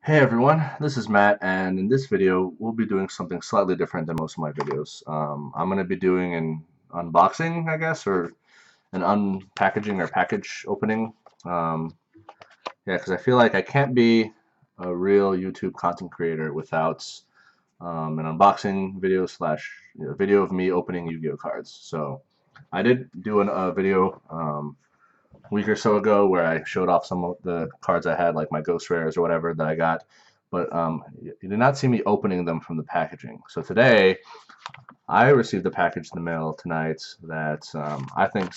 Hey everyone, this is Matt, and in this video we'll be doing something slightly different than most of my videos. I'm going to be doing an unboxing, I guess, or an unpackaging or package opening. Um, yeah, because I feel like I can't be a real YouTube content creator without an unboxing video slash video of me opening Yu-Gi-Oh cards. So I did do a video week or so ago where I showed off some of the cards I had, like my Ghost Rares or whatever that I got. But you did not see me opening them from the packaging. So today, I received a package in the mail tonight that I think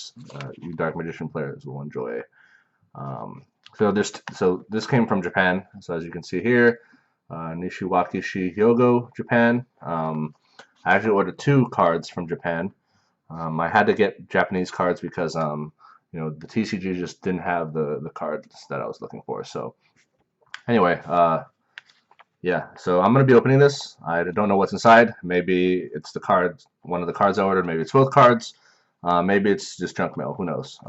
you Dark Magician players will enjoy. Um, so this came from Japan. So as you can see here, Nishiwakishi Hyogo, Japan. I actually ordered two cards from Japan. I had to get Japanese cards because the TCG just didn't have the cards that I was looking for. So anyway, yeah. So I'm gonna be opening this. I don't know what's inside. Maybe it's the card, one of the cards I ordered. Maybe it's both cards. Maybe it's just junk mail. Who knows?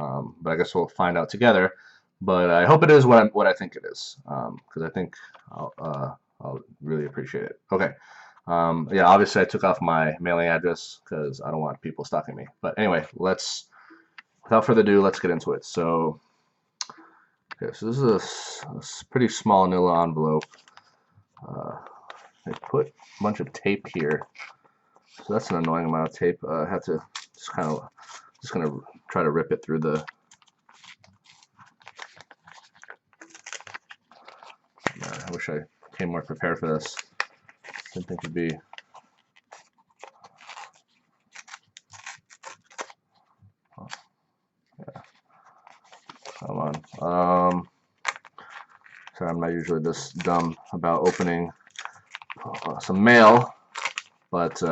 But I guess we'll find out together. But I hope it is what I think it is, because I think I'll really appreciate it. Okay. Yeah, obviously I took off my mailing address because I don't want people stalking me. But anyway, without further ado, let's get into it. So, okay, so this is a pretty small Manila envelope. They put a bunch of tape here, so that's an annoying amount of tape. I have to just gonna try to rip it through the. I wish I came more prepared for this. Didn't think it'd be. Oh, yeah, come on. Sorry, I'm not usually this dumb about opening some mail, but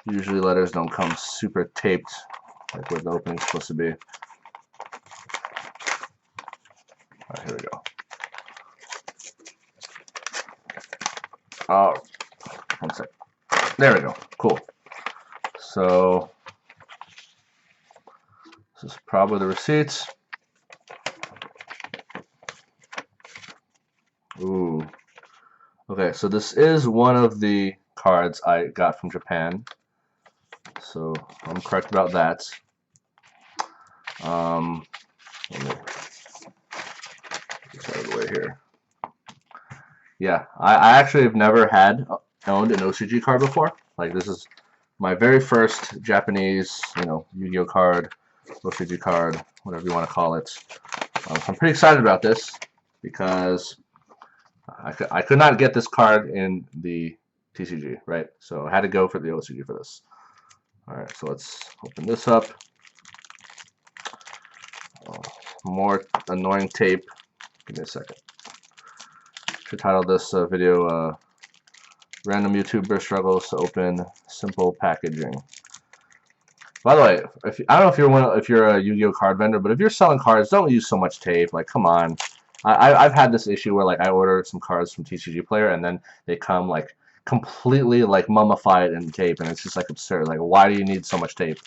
usually letters don't come super taped like what the opening's supposed to be. Alright, here we go. Oh, one sec. There we go. Cool. So this is probably the receipts. Ooh. Okay, so this is one of the cards I got from Japan. So I'm correct about that. Let me get out of the way here. Yeah, I actually have never owned an OCG card before. Like, this is my very first Japanese, Yu-Gi-Oh card, OCG card, whatever you want to call it. So I'm pretty excited about this because I could not get this card in the TCG, right? So I had to go for the OCG for this. All right, so let's open this up. Oh, more annoying tape. Give me a second. Should title this video Random YouTuber Struggles to Open Simple Packaging. By the way, I don't know if you're a Yu-Gi-Oh card vendor, but if you're selling cards, don't use so much tape. Like, come on. I've had this issue where, like, I order some cards from TCG Player and then they come like completely like mummified in tape, and it's just like absurd. Like, why do you need so much tape?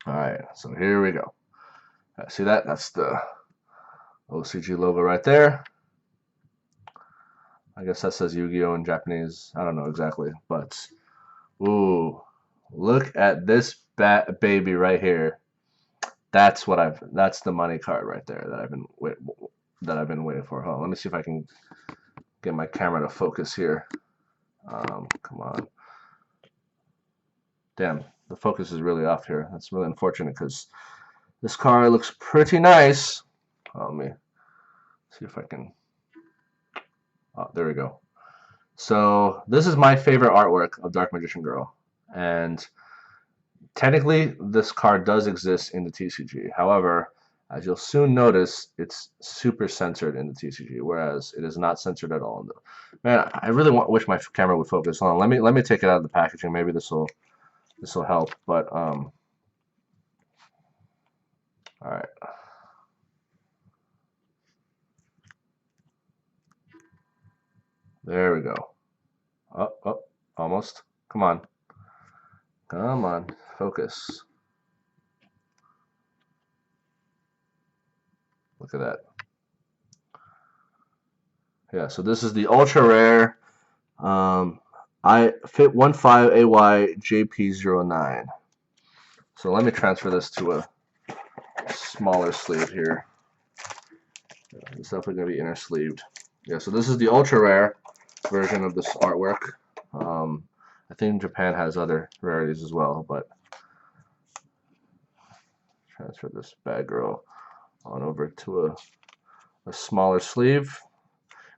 All right, so here we go. See that? That's the OCG logo right there. I guess that says Yu-Gi-Oh in Japanese. I don't know exactly, but ooh, look at this baby right here. That's the money card right there that I've been waiting for. Hold on, let me see if I can get my camera to focus here. Come on. Damn, the focus is really off here. That's really unfortunate because this card looks pretty nice. Let me see if I can. Oh, there we go. So this is my favorite artwork of Dark Magician Girl, and technically this card does exist in the TCG. However, as you'll soon notice, it's super censored in the TCG, whereas it is not censored at all. Man, I really wish my camera would focus. Hold on, let me take it out of the packaging. Maybe this will help. But all right. There we go. Oh, almost. Come on. Come on. Focus. Look at that. Yeah, so this is the ultra rare I fit 15AY-JPB03. So let me transfer this to a smaller sleeve here. It's definitely going to be inner sleeved. Yeah, so this is the ultra rare version of this artwork. I think Japan has other rarities as well, but transfer this bad girl on over to a smaller sleeve.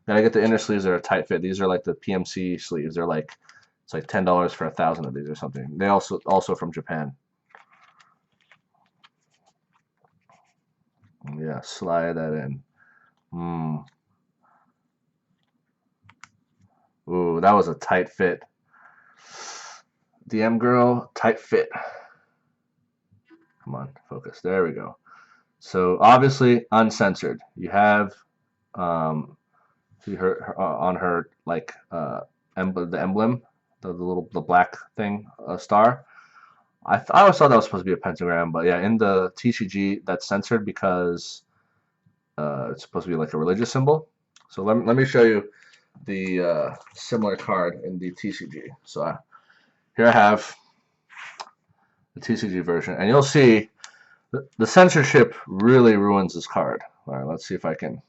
Then I get the inner sleeves that are tight fit. These are like the PMC sleeves. They're like, it's like $10 for 1,000 of these or something. They also from Japan. Yeah, slide that in. Ooh, that was a tight fit. DM girl, tight fit. Come on, focus. There we go. So obviously uncensored. You have on her like the emblem, the black thing, star. I always thought that was supposed to be a pentagram, but yeah, in the TCG that's censored because it's supposed to be like a religious symbol. So let me show you the similar card in the TCG. So here I have the TCG version, and you'll see the censorship really ruins this card. All right, let's see if I can.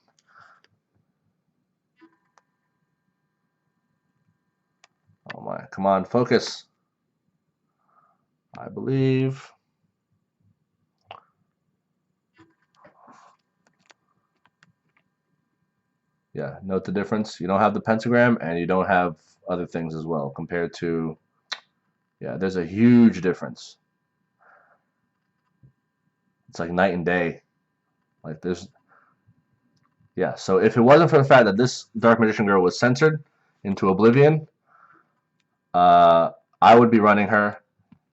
Oh my, come on, focus. I believe. Yeah, note the difference. You don't have the pentagram and you don't have other things as well compared to, yeah, there's a huge difference. It's like night and day. Like there's, yeah, so if it wasn't for the fact that this Dark Magician girl was censored into oblivion, I would be running her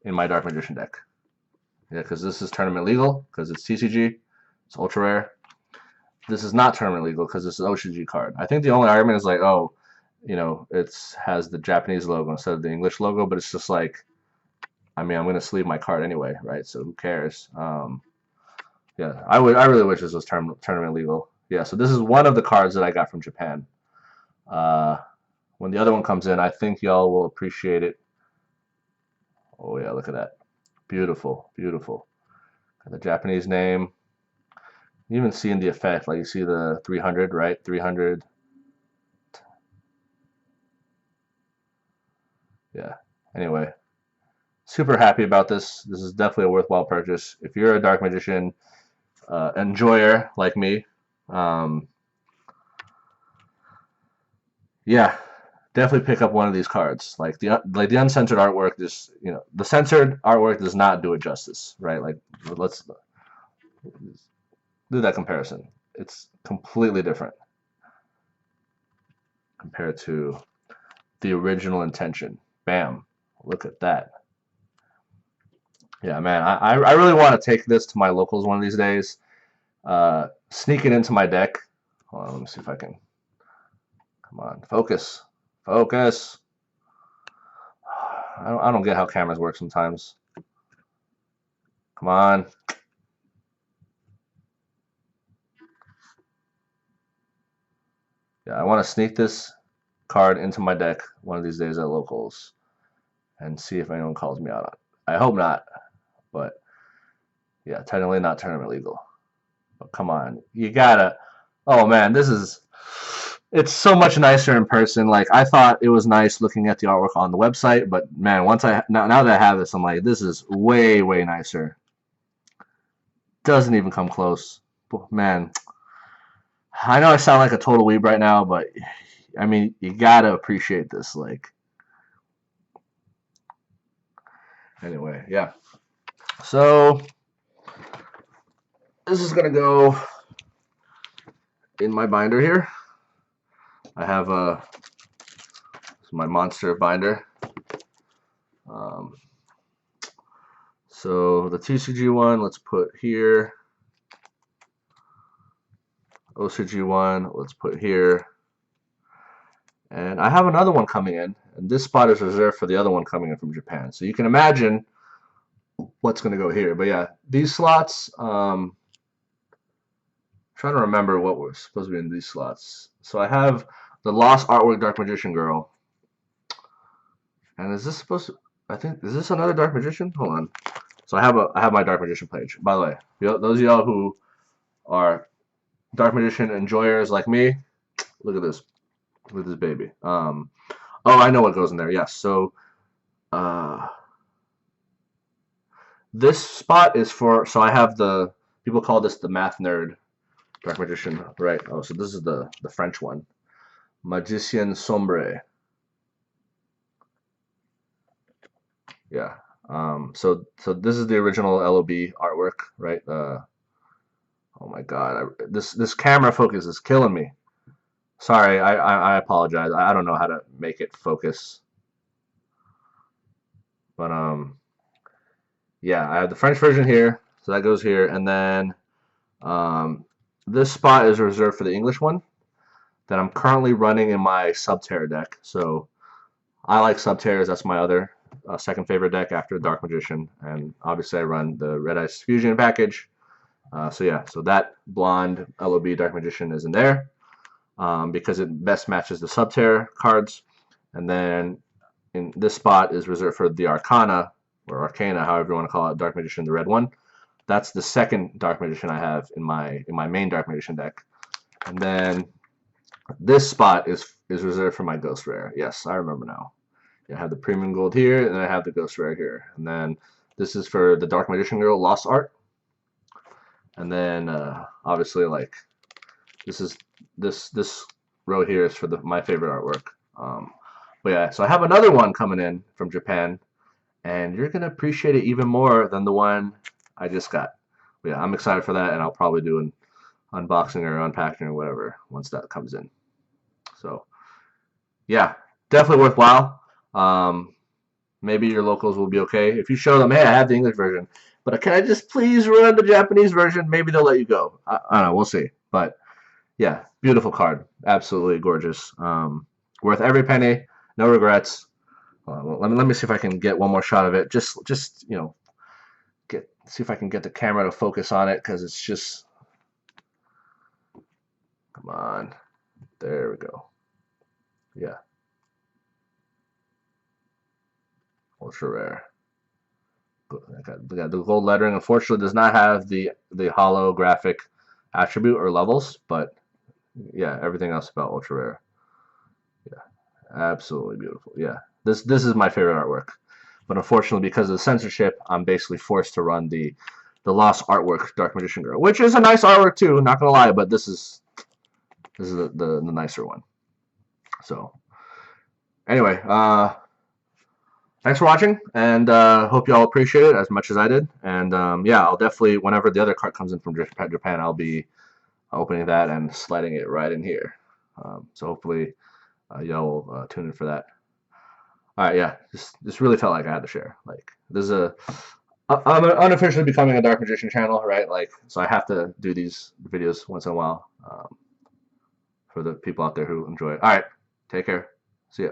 in my Dark Magician deck. Yeah, because this is tournament legal, because it's TCG, it's ultra rare. This is not tournament legal because this is OCG card. I think the only argument is like, oh, you know, it has the Japanese logo instead of the English logo, but it's just like, I mean, I'm gonna sleeve my card anyway, right? So who cares? Yeah, I really wish this was tournament legal. Yeah, so this is one of the cards that I got from Japan. When the other one comes in, I think y'all will appreciate it. Oh yeah, look at that. Beautiful, beautiful. Got the Japanese name. You even see in the effect, like you see the 300, right? 300. Yeah. Anyway, super happy about this. This is definitely a worthwhile purchase. If you're a Dark Magician enjoyer like me, yeah, definitely pick up one of these cards. Like the uncensored artwork, just the censored artwork does not do it justice, right? Like let's do that comparison. It's completely different compared to the original intention. Bam, look at that. Yeah, man, I really want to take this to my locals one of these days. Sneak it into my deck. Hold on, let me see if I can. Come on, focus, focus. I don't get how cameras work sometimes. Come on. Yeah, I want to sneak this card into my deck one of these days at locals and see if anyone calls me out on it. I hope not, but yeah, technically not tournament legal. But come on, you gotta. Oh man, it's so much nicer in person. Like I thought it was nice looking at the artwork on the website, but man, now that I have this, I'm like, this is way nicer. Doesn't even come close. Man, I know I sound like a total weeb right now, but I mean, you gotta appreciate this. Like, anyway, yeah. So this is gonna go in my binder here. I have my monster binder. So the TCG one, let's put here. OCG one, let's put here. And I have another one coming in, and this spot is reserved for the other one coming in from Japan. So you can imagine what's going to go here. But yeah, these slots, trying to remember what was supposed to be in these slots. So I have the Lost Artwork Dark Magician Girl. And is this supposed to, I think, is this another Dark Magician? Hold on. So I have my Dark Magician page. By the way, those of y'all who are Dark Magician enjoyers like me, look at this. Look at this baby. Oh, I know what goes in there. Yes. So this spot is for, so I have the, people call this the math nerd Dark Magician, right? Oh, so this is the French one. Magicien Sombre. Yeah. So this is the original LOB artwork, right? Oh my God, this camera focus is killing me. Sorry, I apologize. I don't know how to make it focus. But yeah, I have the French version here, so that goes here, and then this spot is reserved for the English one that I'm currently running in my Subterror deck. So I like Subterrors. That's my other second favorite deck after Dark Magician, and obviously I run the Red Ice Fusion package. So yeah, so that blonde LOB Dark Magician is in there because it best matches the Subterror cards. And then in this spot is reserved for the Arcana, or Arcana, however you want to call it, Dark Magician, the red one. That's the second Dark Magician I have in my main Dark Magician deck. And then this spot is reserved for my Ghost Rare. Yes, I remember now. I have the Premium Gold here, and I have the Ghost Rare here. And then this is for the Dark Magician Girl Lost Art. And then obviously, like, this row here is for my favorite artwork. But yeah, so I have another one coming in from Japan, and you're gonna appreciate it even more than the one I just got. But yeah, I'm excited for that, and I'll probably do an unboxing or unpacking or whatever once that comes in. So yeah, definitely worthwhile. Maybe your locals will be okay if you show them, hey, I have the English version, but can I just please run the Japanese version? Maybe they'll let you go. I don't know. We'll see. But yeah, beautiful card. Absolutely gorgeous. Worth every penny. No regrets. Let me see if I can get one more shot of it. Just you know, see if I can get the camera to focus on it, because it's just, come on. There we go. Yeah. Ultra rare. The gold lettering unfortunately does not have the holographic attribute or levels, but yeah, everything else about ultra rare. Yeah, absolutely beautiful. Yeah, this is my favorite artwork, but unfortunately because of the censorship, I'm basically forced to run the Lost Artwork Dark Magician Girl, which is a nice artwork too, not gonna lie, but this is the nicer one. So anyway, thanks for watching, and hope you all appreciate it as much as I did. And yeah, I'll definitely, whenever the other card comes in from Japan, I'll be opening that and sliding it right in here. So hopefully y'all will tune in for that. All right, yeah, just really felt like I had to share. Like, this is I'm unofficially becoming a Dark Magician channel, right? Like, so I have to do these videos once in a while for the people out there who enjoy it. All right, take care. See ya.